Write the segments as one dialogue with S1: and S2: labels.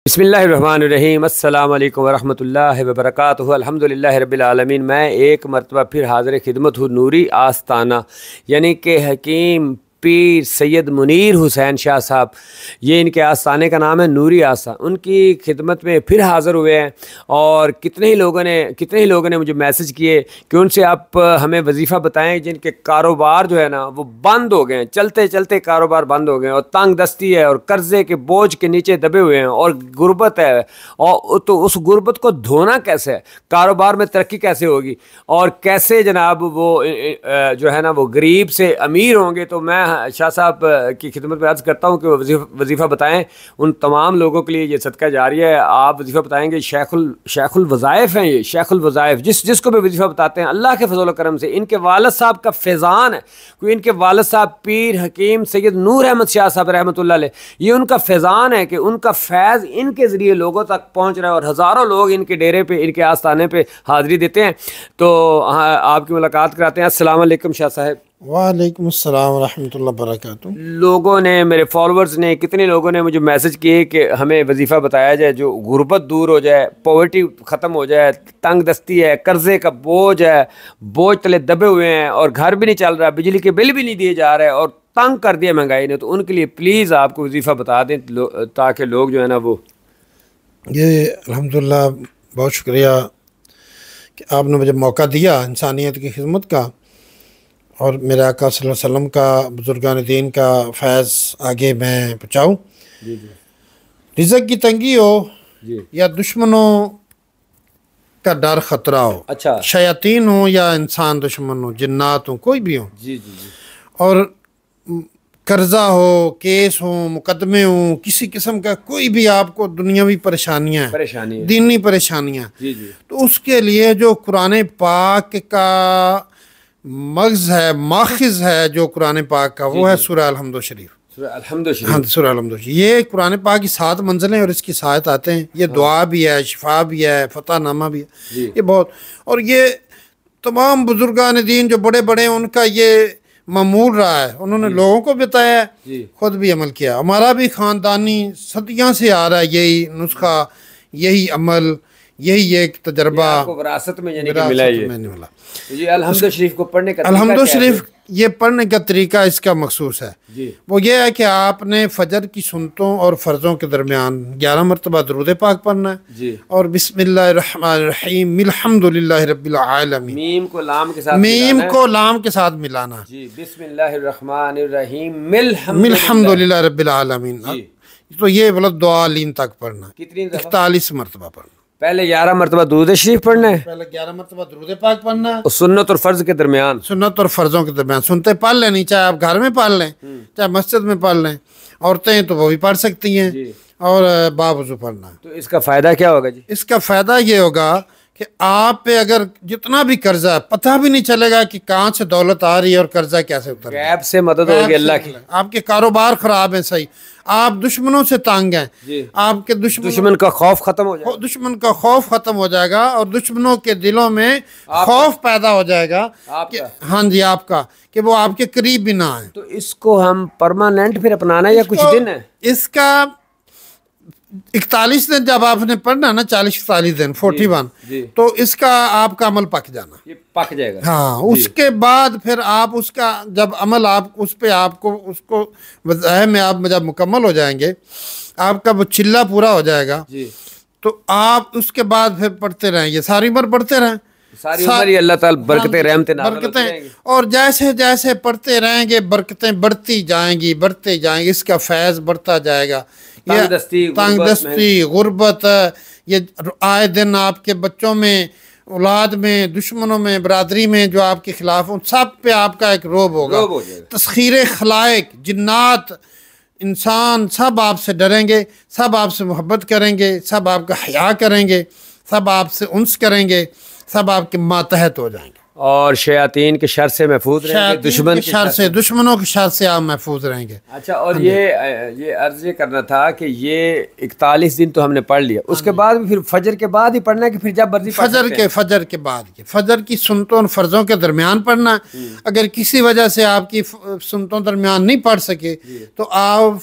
S1: بسم اللہ الرحمن الرحیم۔ السلام علیکم ورحمۃ اللہ وبرکاتہ۔ الحمدللہ رب العالمین۔ میں ایک مرتبہ پھر حاضر خدمت ہوں نوری آستانہ، یعنی کہ حکیم پیر سید منیر حسین شاہ صاحب، یہ ان کے آستانے کا نام ہے نوری آستانہ۔ ان کی خدمت میں پھر حاضر ہوئے ہیں، اور کتنے ہی لوگوں نے مجھے میسج کیے کہ ان سے آپ ہمیں وظیفہ بتائیں جن کے کاروبار جو ہے نا وہ بند ہو گئے ہیں، چلتے چلتے کاروبار بند ہو گئے ہیں، اور تنگ دستی ہے، اور قرضے کے بوجھ کے نیچے دبے ہوئے ہیں، اور غربت ہے، اور تو اس غربت کو دھونا کیسے ہے، کاروبار میں ترقی کیسے ہوگی، اور کیسے جناب وہ جو ہے نا وہ غریب سے امیر ہوں گے۔ تو میں شاہ صاحب کی خدمت میں عرض کرتا ہوں کہ وہ وظیفہ بتائیں۔ ان تمام لوگوں کے لیے یہ صدقہ جاریہ ہے، آپ وظیفہ بتائیں گے۔ شیخ الوظائف ہیں، یہ شیخ الوظائف، جس کو بھی وظیفہ بتاتے ہیں اللہ کے فضل و کرم سے۔ ان کے والد صاحب کا فیضان ہے، کوئی ان کے والد صاحب پیر حکیم سید نور احمد شاہ صاحب رحمۃ اللہ علیہ، یہ ان کا فیضان ہے کہ ان کا فیض ان کے ذریعے لوگوں تک پہنچ رہا ہے، اور ہزاروں لوگ ان کے ڈیرے پہ، ان کے آستانے پہ حاضری دیتے ہیں۔ تو آپ کی ملاقات کراتے ہیں۔ السلام علیکم شاہ صاحب۔
S2: وعلیکم السلام ورحمۃ اللہ وبرکاتہ۔
S1: لوگوں نے، میرے فالورز نے، کتنے لوگوں نے مجھے میسج کیے کہ ہمیں وظیفہ بتایا جائے جو غربت دور ہو جائے، پاورٹی ختم ہو جائے، تنگ دستی ہے، قرضے کا بوجھ ہے، بوجھ تلے دبے ہوئے ہیں، اور گھر بھی نہیں چل رہا، بجلی کے بل بھی نہیں دیے جا رہے، اور تنگ کر دیا مہنگائی نے۔ تو ان کے لیے پلیز آپ کو وظیفہ بتا دیں تاکہ لوگ جو ہے نا وہ
S2: یہ الحمدللہ بہت شکریہ کہ آپ نے مجھے موقع دیا انسانیت کی خدمت کا، اور میرے آقا صلی اللہ علیہ وسلم کا، بزرگان دین کا فیض آگے میں پہنچاؤں۔ رزق کی تنگی ہو یا دشمنوں کا ڈر خطرہ ہو،
S1: اچھا
S2: شیاطین ہو یا انسان دشمن ہو، جنات ہوں، کوئی بھی ہو، اور قرضہ ہو، کیس ہوں، مقدمے ہوں، کسی قسم کا کوئی بھی آپ کو دنیاوی پریشانیاں ہیں، دینی پریشانیاں، تو اس کے لیے جو قرآن پاک کا مغز ہے، ماخذ ہے جو قرآن پاک کا، وہ ہے سورہ الحمد شریف۔ سورہ الحمد شریف، یہ قرآن پاک کی 7 منزلیں اور اس کی 7 آتے ہیں۔ یہ دعا بھی ہے، شفا بھی ہے، فتح نامہ بھی ہے، یہ بہت، اور یہ تمام بزرگان دین جو بڑے بڑے ہیں ان کا یہ معمول رہا ہے، انہوں نے لوگوں کو بتایا ہے، خود بھی عمل کیا۔ ہمارا بھی خاندانی صدیاں سے آ رہا ہے یہی نسخہ، یہی عمل، یہی ایک تجربہ
S1: وراثت میں یعنی کہ ملا۔ یہ الحمد شریف کو پڑھنے کا
S2: الحمد شریف یہ پڑھنے کا طریقہ اس کا مخصوص ہے، وہ یہ ہے کہ آپ نے فجر کی سنتوں اور فرضوں کے درمیان 11 مرتبہ درود پاک پڑھنا ہے، اور بسم اللہ الرحمن الرحیم الحمدللہ رب العالمین، میم کو لام کے ساتھ ملانا،
S1: بسم اللہ الرحمن الرحیم
S2: الحمدللہ رب العالمین۔ تو یہ بلد دعا لین تک پڑھنا، 41 مرتبہ پڑھنا۔
S1: پہلے 11 مرتبہ درود شریف پڑھنا ہے،
S2: پہلے 11 مرتبہ درود پاک پڑھنا ہے،
S1: اور سنت اور فرض کے درمیان،
S2: سنت اور فرضوں کے درمیان سنتے پڑھ لینی، چاہے آپ گھر میں پڑھ لیں، چاہے مسجد میں پڑھ لیں، عورتیں تو وہ بھی پڑھ سکتی ہیں، اور باوضو پڑھنا ہے۔
S1: تو اس کا فائدہ کیا ہوگا جی؟
S2: اس کا فائدہ یہ ہوگا کہ آپ پہ اگر جتنا بھی قرضہ ہے، پتہ بھی نہیں چلے گا کہ کہاں سے دولت آ رہی ہے اور قرضہ کیسے اتر رہا ہے،
S1: غیب سے مدد ہوگی اللہ کی۔
S2: آپ کے کاروبار خراب ہیں، صحیح، آپ دشمنوں سے تنگ ہیں، آپ کے
S1: دشمن کا خوف ختم ہو جائے گا،
S2: دشمن کا خوف ختم ہو جائے گا، اور دشمنوں کے دلوں میں خوف پیدا ہو جائے گا، ہاں جی آپ کا، کہ وہ آپ کے قریب بھی نہ آئیں۔
S1: تو اس کو ہم پرماننٹ پھر اپنانا ہے یا کچھ دن ہے؟
S2: اس کا 41 دن جب آپ نے پڑھنا نا، 40-41 دن 41، تو اس کا آپ کا عمل پک جانا،
S1: یہ پک جائے گا،
S2: ہاں۔ اس کے بعد پھر آپ اس کا جب عمل آپ اس پہ آپ کو اس کو وظائف میں آپ جب مکمل ہو جائیں گے، آپ کا وہ چلہ پورا ہو جائے گا، تو آپ اس کے بعد پھر پڑھتے رہیں گے، ساری عمر پڑھتے رہیں،
S1: ساری عمر یہ اللہ تعالیٰ برکتیں رحمتیں نازل ہوتی رہیں گی،
S2: اور جیسے جیسے پڑھتے رہیں گے برکتیں بڑھتی جائیں گی، بڑھتے جائیں گے، اس کا فیض بڑھتا جائے گا۔ تنگ دستی، غربت، یہ آئے دن آپ کے بچوں میں، اولاد میں، دشمنوں میں، برادری میں جو آپ کے خلاف ہوں، سب پہ آپ کا ایک روب ہوگا، تسخیر خلائق، جنات، انسان سب آپ سے ڈریں گے، سب آپ سے محبت کریں گے، سب آپ کا حیا کریں گے، سب آپ سے انس کریں گے، سب آپ کے ماتحت ہو جائیں گے،
S1: اور شیاطین کے شر سے محفوظ رہیں گے، دشمن کے
S2: شر سے، دشمنوں کے شر سے آپ محفوظ رہیں گے۔
S1: اچھا، اور یہ عرض یہ کرنا تھا کہ یہ 41 دن تو ہم نے پڑھ لیا، اس کے بعد بھی پھر فجر کے بعد ہی پڑھنا ہے کہ پھر جب مرضی پڑھ سکتے ہیں؟
S2: فجر کے بعد، فجر کی سنتوں اور فرضوں کے درمیان پڑھنا ہے۔ اگر کسی وجہ سے آپ کی سنتوں درمیان نہیں پڑھ سکے تو آپ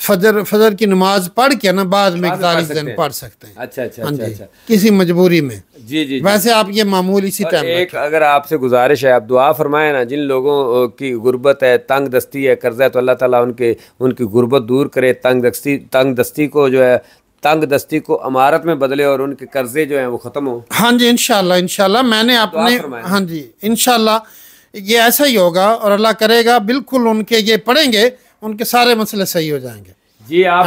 S2: فجر کی نماز پڑھ کے نا بعد میں 41 دن پڑھ سکتے ہیں.
S1: اچھا اچھا اچھا
S2: کسی مجبوری میں.
S1: جی.
S2: ویسے آپ یہ معمول اسی ٹائم.
S1: ایک اگر آپ سے گزارش ہے، آپ دعا فرمائیں نا، جن لوگوں کی غربت ہے، تنگ دستی ہے، قرضہ ہے، تو اللہ تعالیٰ ان کی غربت دور کرے، تنگ دستی کو جو ہے تنگ دستی کو امارت میں بدلے اور ان کے قرضے جو ہیں وہ ختم ہوں.
S2: ہاں جی انشاءاللہ میں نے اپنے ہاں جی انشاءاللہ یہ ایسا ہی ہوگا اور اللہ کرے گا بالکل ان کے یہ پڑھیں گے ان کے سارے مسئلے صحیح ہو جائیں گے.
S1: جی آپ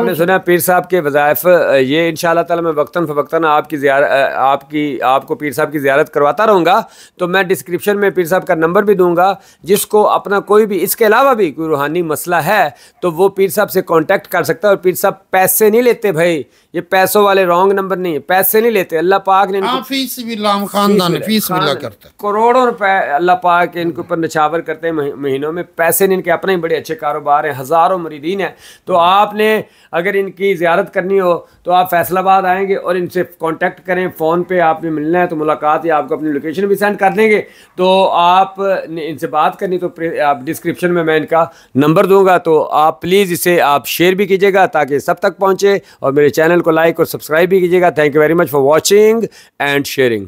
S1: نے سنا پیر صاحب کے وظائف، یہ انشاءاللہ تعالی میں وقتاً فوقتاً آپ کو پیر صاحب کی زیارت کرواتا رہوں گا. تو میں ڈسکرپشن میں پیر صاحب کا نمبر بھی دوں گا، جس کو اپنا کوئی بھی اس کے علاوہ بھی کوئی روحانی مسئلہ ہے تو وہ پیر صاحب سے کانٹیکٹ کر سکتا ہے. اور پیر صاحب پیسے نہیں لیتے بھائی، یہ پیسوں والے رانگ نمبر نہیں ہے، پیسے نہیں لیتے. اللہ پاک نے
S2: فیس بھی لام خاندان فیس ملا کرتا ہے،
S1: کروڑوں روپے اللہ پاک ان کے اوپر نچھاور کرتے ہیں مہینوں میں. پیسے نہیں، ان کے اپنے ہی بڑے اچھے کاروبار ہیں، ہزاروں مریدین ہیں. تو آپ نے اگر ان کی زیارت کرنی ہو تو آپ فیصل آباد آئیں گے اور ان سے کانٹیکٹ کریں. فون پہ آپ نے ملنا ہے تو ملاقات یا آپ کو اپنی لوکیشن بھی سینڈ کر دیں گے. تو آپ نے ان سے بات کرنی تو آپ ڈسکرپشن میں ان کا نمبر دوں گا. تو آپ پلیز اسے آپ شیئر بھی کیجیے گا تاکہ سب تک پہنچے، اور میرے چینل کو لائک اور سبسکرائب بھی کیجیے گا. Thank you very much for watching and sharing.